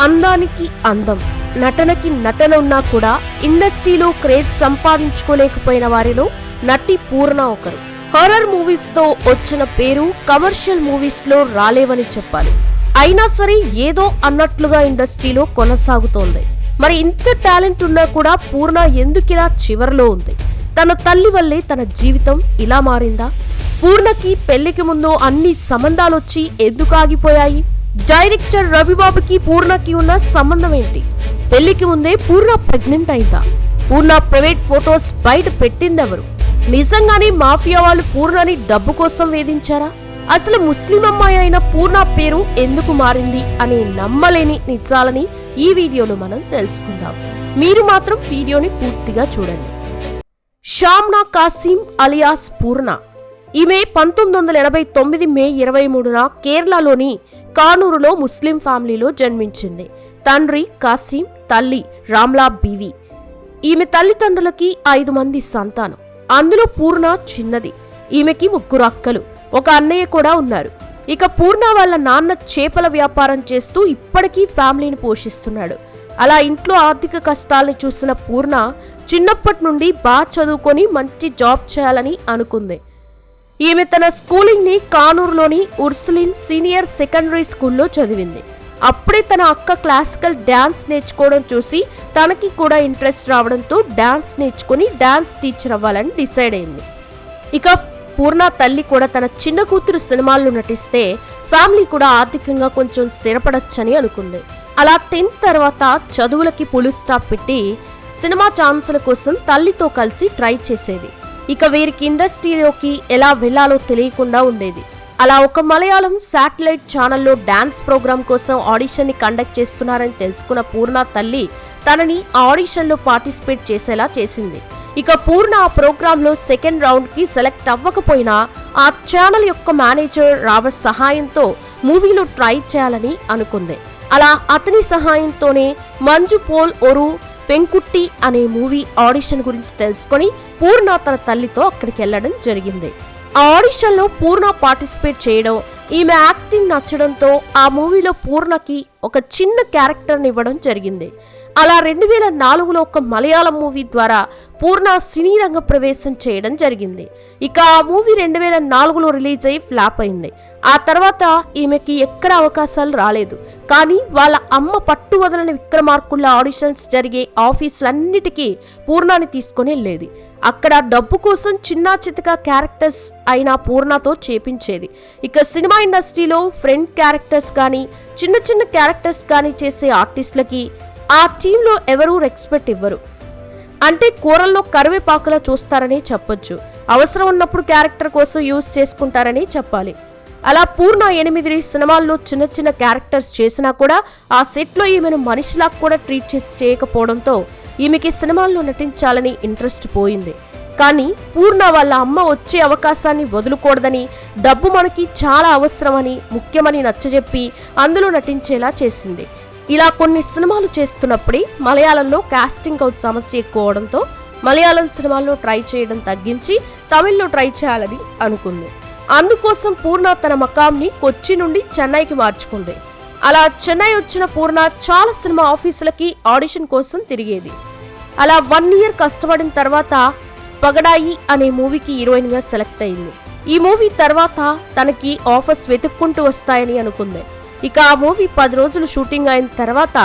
అందానికి అందం, నటనకి నటన ఉన్నా కూడా ఇండస్ట్రీలో క్రేజ్ సంపాదించుకోలేకపోయిన వారిలో నటి పూర్ణ ఒకరు. హారర్ మూవీస్ తో వచ్చిన పేరు కమర్షియల్ మూవీస్ లో రాలేవని చెప్పాలి. అయినా సరే ఏదో అన్నట్లుగా ఇండస్ట్రీలో కొనసాగుతోంది. మరి ఇంత టాలెంట్ ఉన్నా కూడా పూర్ణ ఎందుకిలా చివరిలో ఉంది? తన తల్లి వల్లే తన జీవితం ఇలా మారిందా? పూర్ణకి పెళ్లికి ముందు అన్ని సంబంధాలొచ్చి ఎందుకు ఆగిపోయాయి? డైరెక్టర్ రవిబాబుకి పూర్ణకి ఉన్న సంబంధం ఏంటి? పెళ్లికి ముందే పూర్ణ ప్రెగ్నెంట్ అయిందా? పూర్ణ ప్రైవేట్ ఫొటోస్ బయట పెట్టిందెవరు? నిజంగానే మాఫియా వాళ్ళు పూర్ణని డబ్బు కోసం వేధించారా? అసలు ముస్లిం అమ్మాయి అయిన పూర్ణ పేరు ఎందుకు మారింది అనే నమ్మలేని నిజాలని ఈ వీడియోలో మనం తెలుసుకుందాం. మీరు మాత్రం వీడియోని పూర్తిగా చూడండి. షామ్నా కాసిం అలియాస్ పూర్ణ. ఈమె 1989 మే 23న కేరళలోని కానూరులో ముస్లిం ఫ్యామిలీలో జన్మించింది. తండ్రి కాసిం, తల్లి రామ్లా బీవి. ఈమె తల్లిదండ్రులకి 5 మంది సంతానం. అందులో పూర్ణ చిన్నది. ఈమెకి 3 అక్కలు, ఒక అన్నయ్య కూడా ఉన్నారు. ఇక పూర్ణ వాళ్ళ నాన్న చేపల వ్యాపారం చేస్తూ ఇప్పటికీ ఫ్యామిలీని పోషిస్తున్నాడు. అలా ఇంట్లో ఆర్థిక కష్టాలను చూసిన పూర్ణ చిన్నప్పటి నుండి బాగా చదువుకొని మంచి జాబ్ చేయాలని అనుకుంది. ఈమె తన స్కూలింగ్ ని కానూరులోని ఉర్సులిన్ సీనియర్ సెకండరీ స్కూల్లో చదివింది. అప్పుడే తన అక్క క్లాసికల్ డాన్స్ నేర్చుకోవడం చూసి తనకి కూడా ఇంట్రెస్ట్ రావడంతో డాన్స్ నేర్చుకుని డాన్స్ టీచర్ అవ్వాలని డిసైడ్ అయింది. ఇక పూర్ణ తల్లి కూడా తన చిన్న కూతురు సినిమాల్లో నటిస్తే ఫ్యామిలీ కూడా ఆర్థికంగా కొంచెం స్థిరపడొచ్చని అనుకుంది. అలా 10th తర్వాత చదువులకి ఫుల్ స్టాప్ పెట్టి సినిమా ఛాన్సుల కోసం తల్లితో కలిసి ట్రై చేసేది. ఇక వీరికి ఇండస్ట్రీలోకి ఎలా వెళ్లాలో తెలియకుండా ఉండేది. అలా ఒక మలయాళం శాటిలైట్ ఛానల్లో డాన్స్ ప్రోగ్రామ్ కోసం ఆడిషన్ ని కండక్ట్ చేస్తున్నారని తెలుసుకున్న పూర్ణ తల్లి తనని ఆడిషన్లో పార్టిసిపేట్ చేసేలా చేసింది. ఇక పూర్ణ ఆ ప్రోగ్రామ్ లో సెకండ్ రౌండ్ కి సెలెక్ట్ అవ్వకపోయినా ఆ ఛానల్ యొక్క మేనేజర్ రావత్ సహాయంతో మూవీలో ట్రై చేయాలని అనుకుంది. అలా అతని సహాయంతోనే మంజు పోల్ ఒరు పెంకుట్టి అనే మూవీ ఆడిషన్ గురించి తెలుసుకొని పూర్ణ తన తల్లితో అక్కడికి వెళ్లడం జరిగింది. ఆ ఆడిషన్ లో పూర్ణ పార్టిసిపేట్ చేయడం, ఈమె యాక్టింగ్ నచ్చడంతో ఆ మూవీలో పూర్ణకి ఒక చిన్న క్యారెక్టర్ని ఇవ్వడం జరిగింది. అలా 2004లో ఒక మలయాళం మూవీ ద్వారా పూర్ణ సినీ రంగ ప్రవేశం చేయడం జరిగింది. ఇక ఆ మూవీ 2004లో రిలీజ్ అయ్యి ఫ్లాప్ అయింది. ఆ తర్వాత ఈమెకి ఎక్కడ అవకాశాలు రాలేదు. కానీ వాళ్ళ అమ్మ పట్టు వదలని విక్రమార్కుళ్ళ ఆడిషన్స్ జరిగే ఆఫీసులన్నిటికీ పూర్ణని తీసుకుని వెళ్ళేది. అక్కడ డబ్బు కోసం చిన్నా చితక క్యారెక్టర్స్ అయిన పూర్ణతో చేపించేది. ఇక సినిమా ఇండస్ట్రీలో ఫ్రెండ్ క్యారెక్టర్స్ కానీ చిన్న చిన్న క్యారెక్టర్స్ కానీ చేసే ఆర్టిస్టులకి ఆ టీంలో ఎవరూ రెస్పెక్ట్ ఇవ్వరు. అంటే కూరల్లో కరివేపాకులా చూస్తారని చెప్పొచ్చు. అవసరం ఉన్నప్పుడు క్యారెక్టర్ కోసం యూజ్ చేసుకుంటారని చెప్పాలి. అలా పూర్ణ 8 సినిమాల్లో చిన్న చిన్న క్యారెక్టర్స్ చేసినా కూడా ఆ సెట్లో ఈమెను మనిషిలా కూడా ట్రీట్ చేసి చేయకపోవడంతో ఈమెకి సినిమాల్లో నటించాలని ఇంట్రెస్ట్ పోయింది. కానీ పూర్ణ వాళ్ళ అమ్మ వచ్చే అవకాశాన్ని వదులుకూడదని, డబ్బు మనకి చాలా అవసరమని, ముఖ్యమని నచ్చజెప్పి అందులో నటించేలా చేసింది. ఇలా కొన్ని సినిమాలు చేస్తున్నప్పుడే మలయాళంలో కాస్టింగ్ కౌచ్ సమస్య ఎక్కువ అవడంతో మలయాళం సినిమాల్లో ట్రై చేయడం తగ్గించి తమిళ్లో ట్రై చేయాలని అనుకుంది. అందుకోసం పూర్ణ తన మకాంని కొచ్చి నుండి చెన్నైకి మార్చుకుంది. అలా చెన్నై వచ్చిన పూర్ణ చాలా సినిమా ఆఫీసులకి ఆడిషన్ కోసం తిరిగేది. అలా 1 year కష్టపడిన తర్వాత పగడాయి అనే మూవీకి హీరోయిన్ గా సెలెక్ట్ అయింది. ఈ మూవీ తర్వాత తనకి ఆఫర్స్ వెతుక్కుంటూ వస్తాయని అనుకుంది. ఇక ఆ మూవీ 10 రోజులు షూటింగ్ అయిన తర్వాత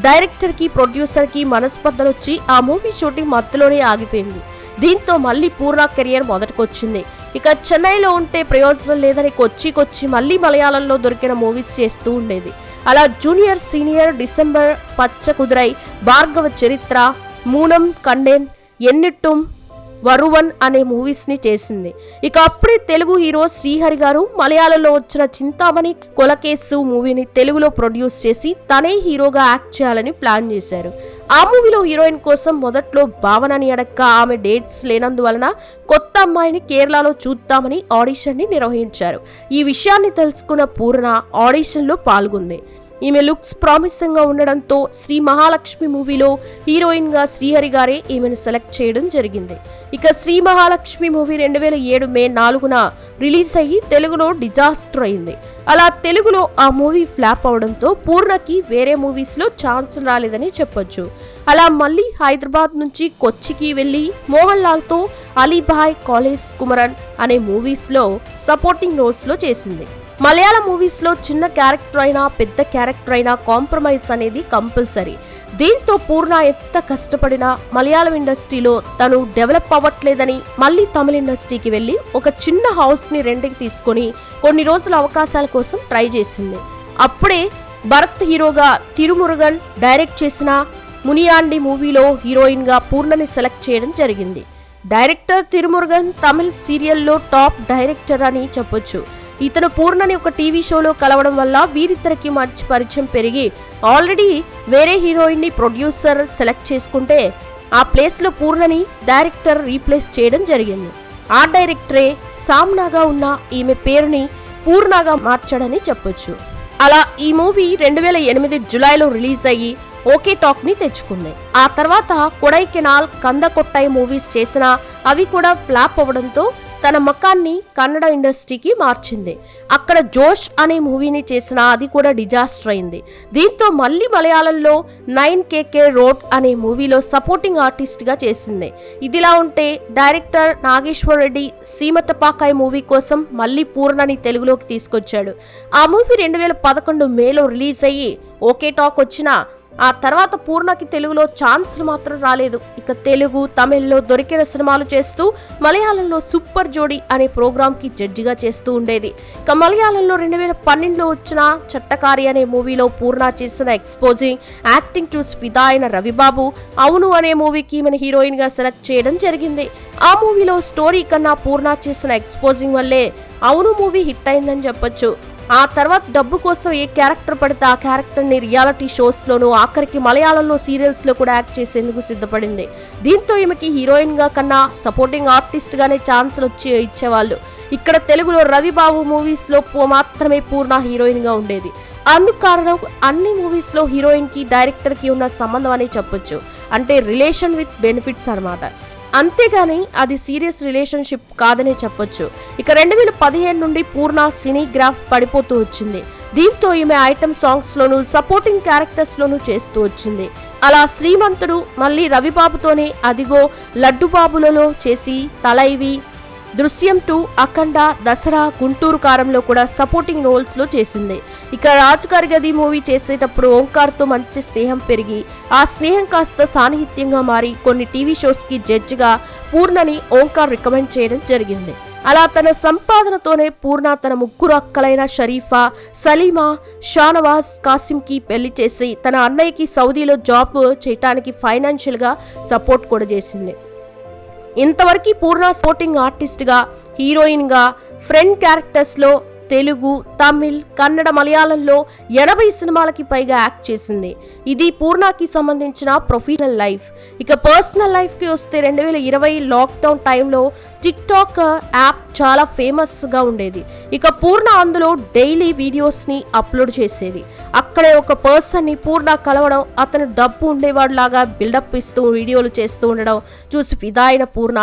డైరెక్టర్ కి ప్రొడ్యూసర్ కి మనస్పర్ధలొచ్చి ఆ మూవీ షూటింగ్ మధ్యలోనే ఆగిపోయింది. దీంతో మళ్ళీ పూర్ణ కెరియర్ మొదటికొచ్చింది. ఇక చెన్నైలో ఉంటే ప్రయోజనం లేదని కొచ్చి మళ్ళీ మలయాళంలో దొరికిన మూవీస్ చేస్తూ ఉండేది. అలా జూనియర్ సీనియర్, డిసెంబర్, పచ్చ కుదురై, భార్గవ చరిత్ర, మూనం కండెన్, ఎన్నిట్టుం, వరువన్ అనే మూవీస్ ని చేసింది. ఇక అప్పుడే తెలుగు హీరో శ్రీహరి గారు మలయాళంలో వచ్చిన చింతామణి కొలకేసు మూవీని తెలుగులో ప్రొడ్యూస్ చేసి తనే హీరోగా యాక్ట్ చేయాలని ప్లాన్ చేశారు. ఆ మూవీలో హీరోయిన్ కోసం మొదట్లో భావనని అడక్క ఆమె డేట్స్ లేనందువలన కొత్త అమ్మాయిని కేరళలో చూద్దామని ఆడిషన్ ని నిర్వహించారు. ఈ విషయాన్ని తెలుసుకున్న పూర్ణ ఆడిషన్ లో పాల్గొంది. ఈమె లుక్స్ ప్రామిసింగ్ గా ఉండడంతో శ్రీ మహాలక్ష్మి మూవీలో హీరోయిన్ గా శ్రీహరి గారే ఈమెను సెలెక్ట్ చేయడం జరిగింది. ఇక శ్రీ మహాలక్ష్మి మూవీ 2007 మే 4న రిలీజ్ అయ్యి తెలుగులో డిజాస్టర్ అయింది. అలా తెలుగులో ఆ మూవీ ఫ్లాప్ అవడంతో పూర్ణకి వేరే మూవీస్ లో ఛాన్స్ రాలేదని చెప్పొచ్చు. అలా మళ్ళీ హైదరాబాద్ నుంచి కొచ్చికి వెళ్లి మోహన్ లాల్ తో అలీభాయ్ కాలేజ్ కుమరన్ అనే మూవీస్ లో సపోర్టింగ్ రోల్స్ లో చేసింది. మలయాళ మూవీస్ లో చిన్న క్యారెక్టర్ అయినా పెద్ద క్యారెక్టర్ అయినా కాంప్రమైజ్ అనేది కంపల్సరీ. దీంతో పూర్ణ ఎంత కష్టపడినా మలయాళం ఇండస్ట్రీలో తను డెవలప్ అవ్వట్లేదని మళ్ళీ తమిళ ఇండస్ట్రీకి వెళ్లి ఒక చిన్న హౌస్ ని రెంట్కి తీసుకొని కొన్ని రోజుల అవకాశాల కోసం ట్రై చేసింది. అప్పుడే భరత్ హీరోగా తిరుమురుగన్ డైరెక్ట్ చేసిన మునియాండి మూవీలో హీరోయిన్ గా పూర్ణని సెలెక్ట్ చేయడం జరిగింది. డైరెక్టర్ తిరుమురుగన్ తమిళ్ సీరియల్లో టాప్ డైరెక్టర్ అని చెప్పొచ్చు. ఇతను పూర్ణని ఒక టీవీ షోలో కలవడం వల్ల వీరిద్దరికి మంచి పరిచయం పెరిగి ఆల్రెడీ వేరే హీరోయిన్ ని ప్రొడ్యూసర్ సెలెక్ట్ చేసుకుంటే ఆ ప్లేస్ లో పూర్ణని డైరెక్టర్ రీప్లేస్ చేయడం జరిగింది. ఆ డైరెక్టరే సామ్నాగా ఉన్న ఈమె పేరుని పూర్ణగా మార్చాడని చెప్పొచ్చు. అలా ఈ మూవీ 2008 జులైలో రిలీజ్ అయ్యి ఓకే టాక్ ని తెచ్చుకుంది. ఆ తర్వాత కొడైకెనాల్, కందకొట్టై మూవీస్ చేసినా అవి కూడా ఫ్లాప్ అవ్వడంతో తన మకాన్ని కన్నడ ఇండస్ట్రీకి మార్చింది. అక్కడ జోష్ అనే మూవీని చేసిన అది కూడా డిజాస్టర్ అయింది. దీంతో మళ్ళీ మలయాళంలో 9KK రోడ్ అనే మూవీలో సపోర్టింగ్ ఆర్టిస్ట్ గా చేసింది. ఇదిలా ఉంటే డైరెక్టర్ నాగేశ్వర్ రెడ్డి సీమటపాకాయ్ మూవీ కోసం మళ్ళీ పూర్ణని తెలుగులోకి తీసుకొచ్చాడు. ఆ మూవీ 2011 మేలో రిలీజ్ అయ్యి ఓకే టాక్ వచ్చిన ఆ తర్వాత పూర్ణకి తెలుగులో ఛాన్స్లు మాత్రం రాలేదు. ఇక తెలుగు, తమిళ్లో దొరికిన సినిమాలు చేస్తూ మలయాళంలో సూపర్ జోడీ అనే ప్రోగ్రామ్ కి జడ్జిగా చేస్తూ ఉండేది. ఇక మలయాళంలో 2012లో వచ్చిన చట్టకారి అనే మూవీలో పూర్ణ చేసిన ఎక్స్పోజింగ్ యాక్టింగ్ చూసి ఫిదా అయిన రవిబాబు అవును అనే మూవీకి ఈమెను హీరోయిన్ గా సెలెక్ట్ చేయడం జరిగింది. ఆ మూవీలో స్టోరీ కన్నా పూర్ణ చేసిన ఎక్స్పోజింగ్ వల్లే అవును మూవీ హిట్ అయిందని చెప్పొచ్చు. ఆ తర్వాత డబ్బు కోసం ఏ క్యారెక్టర్ పడితే ఆ క్యారెక్టర్ ని రియాలిటీ షోస్ లోను ఆఖరికి మలయాళంలో సీరియల్స్ లో కూడా యాక్ట్ చేసేందుకు సిద్ధపడింది. దీంతో ఈమెకి హీరోయిన్ గా కన్నా సపోర్టింగ్ ఆర్టిస్ట్ గానే ఛాన్సులు ఇచ్చేవాళ్ళు. ఇక్కడ తెలుగులో రవిబాబు మూవీస్ లో మాత్రమే పూర్ణ హీరోయిన్ గా ఉండేది. అందుకు కారణం అన్ని మూవీస్ లో హీరోయిన్ కి డైరెక్టర్ కి ఉన్న సంబంధం అని చెప్పొచ్చు. అంటే రిలేషన్ విత్ బెనిఫిట్స్ అన్నమాట. అంతేగాని అది సీరియస్ రిలేషన్షిప్ కాదనే చెప్పొచ్చు. ఇక 2015 నుండి పూర్ణ సినీ గ్రాఫ్ పడిపోతూ వచ్చింది. దీంతో ఈమె ఐటమ్ సాంగ్స్ లోను సపోర్టింగ్ క్యారెక్టర్స్ లోను చేస్తూ వచ్చింది. అలా శ్రీమంతుడు మళ్ళీ రవిబాబుతోనే అదిగో లడ్డుబాబులలో చేసి తలైవి, దృశ్యం 2, అఖండ, దసరా, గుంటూరు కారంలో కూడా సపోర్టింగ్ రోల్స్ లో చేసింది. ఇక రాజుగారి గది మూవీ చేసేటప్పుడు ఓంకార్ తో మంచి స్నేహం పెరిగి ఆ స్నేహం కాస్త సాన్నిహిత్యంగా మారి కొన్ని టీవీ షోస్ కి జడ్జిగా పూర్ణని ఓంకార్ రికమెండ్ చేయడం జరిగింది. అలా తన సంపాదనతోనే పూర్ణ తన ముగ్గురు అక్కలైన షరీఫా, సలీమా, షానవాజ్, కాసిం కి పెళ్లి చేసి తన అన్నయ్యకి సౌదీలో జాబ్ చేయటానికి ఫైనాన్షియల్ గా సపోర్ట్ కూడా చేసింది. ఇంతవరకు పూర్ణ సపోర్టింగ్ ఆర్టిస్ట్ గా, హీరోయిన్ గా, ఫ్రెండ్ క్యారెక్టర్స్ లో తెలుగు, తమిళ్, కన్నడ, మలయాళంలో 80 సినిమాలకి పైగా యాక్ట్ చేసింది. ఇది పూర్ణకి సంబంధించిన ప్రొఫెషనల్ లైఫ్. ఇక పర్సనల్ లైఫ్ కి వస్తే 2020 లాక్డౌన్ టైంలో టిక్ టాక్ యాప్ చాలా ఫేమస్ గా ఉండేది. ఇక పూర్ణ అందులో డైలీ వీడియోస్ ని అప్లోడ్ చేసేది. అక్కడే ఒక పర్సన్ ని పూర్ణ కలవడం, అతను డబ్బు ఉండేవాడు లాగా బిల్డప్ ఇస్తూ వీడియోలు చేస్తూ ఉండడం చూసి ఫిదా అయిన పూర్ణ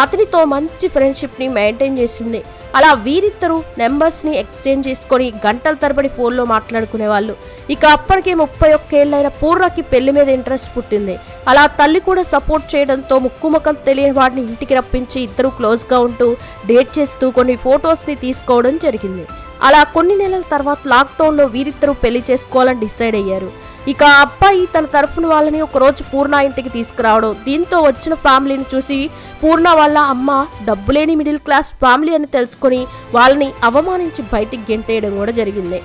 అతనితో మంచి ఫ్రెండ్షిప్ ని మెయింటైన్ చేసింది. అలా వీరిద్దరూ నెంబర్స్ ని ఎక్స్చేంజ్ చేసుకొని గంటల తరబడి ఫోన్లో మాట్లాడుకునేవాళ్ళు. ఇక అప్పటికే 31 ఏళ్ళైన పూర్ణకి పెళ్లి మీద ఇంట్రెస్ట్ పుట్టింది. అలా తల్లి కూడా సపోర్ట్ చేయడంతో ముక్కుముఖం తెలియని వాడిని ఇంటికి రప్పించి ఇద్దరు క్లోజ్ గా ఉంటూ డేట్ చేస్తూ కొన్ని ఫొటోస్ ని తీసుకోవడం జరిగింది. అలా కొన్ని నెలల తర్వాత లాక్డౌన్ లో వీరిద్దరూ పెళ్లి చేసుకోవాలని డిసైడ్ అయ్యారు. ఇక ఆ అబ్బాయి తన తరఫున వాళ్ళని ఒకరోజు పూర్ణ ఇంటికి తీసుకురావడం, దీంతో వచ్చిన ఫ్యామిలీని చూసి పూర్ణ వాళ్ళ అమ్మ డబ్బులేని మిడిల్ క్లాస్ ఫ్యామిలీ అని తెలుసుకొని వాళ్ళని అవమానించి బయటికి గెంటేయడం కూడా జరిగింది.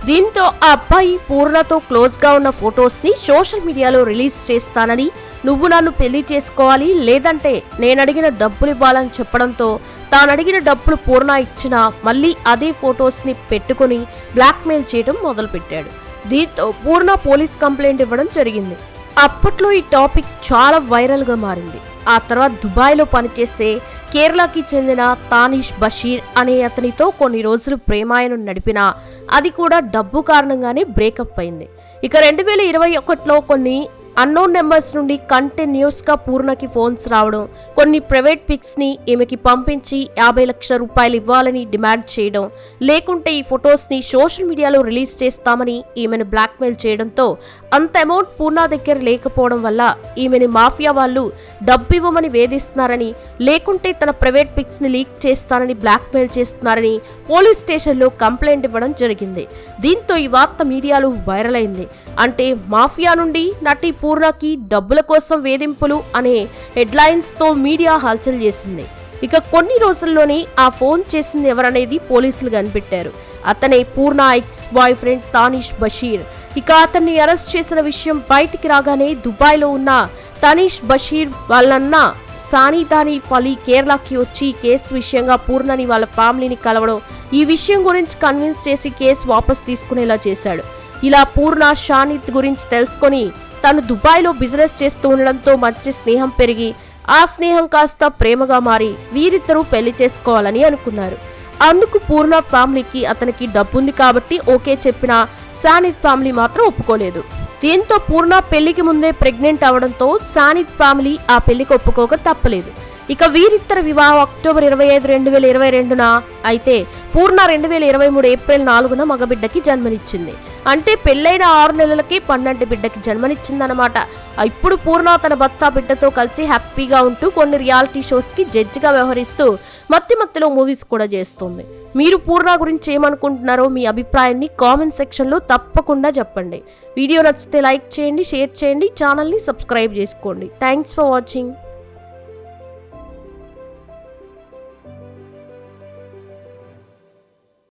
దీంతో ఆ అబ్బాయి పూర్ణతో క్లోజ్ గా ఉన్న ఫొటోస్ ని సోషల్ మీడియాలో రిలీజ్ చేస్తానని, నువ్వు నన్ను పెళ్లి చేసుకోవాలి లేదంటే నేను అడిగిన డబ్బులు ఇవ్వాలని చెప్పడంతో తాను అడిగిన డబ్బులు పూర్ణ ఇచ్చినా మళ్ళీ అదే ఫొటోస్ ని పెట్టుకుని బ్లాక్మెయిల్ చేయడం మొదలుపెట్టాడు. దీంతో పూర్ణ పోలీస్ కంప్లైంట్ ఇవ్వడం జరిగింది. అప్పట్లో ఈ టాపిక్ చాలా వైరల్ గా మారింది. ఆ తర్వాత దుబాయ్లో పనిచేసే కేరళకి చెందిన తానిష్ బషీర్ అనే అతనితో కొన్ని రోజులు ప్రేమాయణం నడిపినా అది కూడా డబ్బు కారణంగానే బ్రేకప్ అయింది. ఇక 2021లో కొన్ని అన్నోన్ నెంబర్స్ నుండి కంటిన్యూస్ గా పూర్ణకి ఫోన్స్ రావడం, కొన్ని ప్రైవేట్ పిక్స్ ని ఈమెకి పంపించి 50 లక్షల రూపాయలు ఇవ్వాలని డిమాండ్ చేయడం, లేకుంటే ఈ ఫొటోస్ ని సోషల్ మీడియాలో రిలీజ్ చేస్తామని ఈమెను బ్లాక్మెయిల్ చేయడంతో అంత అమౌంట్ పూర్ణ దగ్గర లేకపోవడం వల్ల ఈమెని మాఫియా వాళ్ళు డబ్బు ఇవ్వమని వేధిస్తున్నారని, లేకుంటే తన ప్రైవేట్ పిక్స్ ని లీక్ చేస్తానని బ్లాక్మెయిల్ చేస్తున్నారని పోలీస్ స్టేషన్లో కంప్లైంట్ ఇవ్వడం జరిగింది. దీంతో ఈ వార్త మీడియాలో వైరల్ అయింది. అంటే మాఫియా నుండి నటి పూర్ణకి డబ్బుల కోసం వేధింపులు అనే హెడ్లైన్స్ తో మీడియా హల్చల్ చేసింది. ఇక కొన్ని రోజుల్లోనే ఆ ఫోన్ చేసింది ఎవరనేది పోలీసులు కనిపెట్టారు. అతనే పూర్ణ ఎక్స్ బాయ్ ఫ్రెండ్ తానిష్ బషీర్. ఇక అతన్ని అరెస్ట్ చేసిన విషయం బయటికి రాగానే దుబాయ్లో ఉన్న తానిష్ బషీర్ వాళ్ళన్న సానీ దానిఫ్ అలీ కేరళకి వచ్చి కేసు విషయంగా పూర్ణని వాళ్ళ ఫ్యామిలీని కలవడం, ఈ విషయం గురించి కన్విన్స్ చేసి కేసు వాపస్ తీసుకునేలా చేశాడు. ఇలా పూర్ణ షానిద్ గురించి తెలుసుకొని తను దుబాయ్లో బిజినెస్ చేస్తూ ఉండడంతో మంచి స్నేహం పెరిగి ఆ స్నేహం కాస్త ప్రేమగా మారి వీరిద్దరూ పెళ్లి చేసుకోవాలని అనుకున్నారు. అందుకు పూర్ణ ఫ్యామిలీకి అతనికి డబ్బుంది కాబట్టి ఓకే చెప్పినా షానిద్ ఫ్యామిలీ మాత్రం ఒప్పుకోలేదు. దీంతో పూర్ణ పెళ్లికి ముందే ప్రెగ్నెంట్ అవడంతో షానిద్ ఫ్యామిలీ ఆ పెళ్లికి ఒప్పుకోక తప్పలేదు. ఇక వీరిద్దరి వివాహం అక్టోబర్ 25, 2022న అయితే పూర్ణ 2023 ఏప్రిల్ 4న మగబిడ్డకి జన్మనిచ్చింది. అంటే పెళ్లైన 6 నెలలకి 12 బిడ్డకి జన్మనిచ్చిందన్నమాట. ఇప్పుడు పూర్ణ తన భర్త బిడ్డతో కలిసి హ్యాపీగా ఉంటూ కొన్ని రియాలిటీ షోస్ కి జడ్జిగా వ్యవహరిస్తూ మధ్యలో మూవీస్ కూడా చేస్తుంది. మీరు పూర్ణ గురించి ఏమనుకుంటున్నారో మీ అభిప్రాయాన్ని కామెంట్ సెక్షన్ లో తప్పకుండా చెప్పండి. వీడియో నచ్చితే లైక్ చేయండి, షేర్ చేయండి, ఛానల్ ని సబ్స్క్రైబ్ చేసుకోండి. Thanks for watching.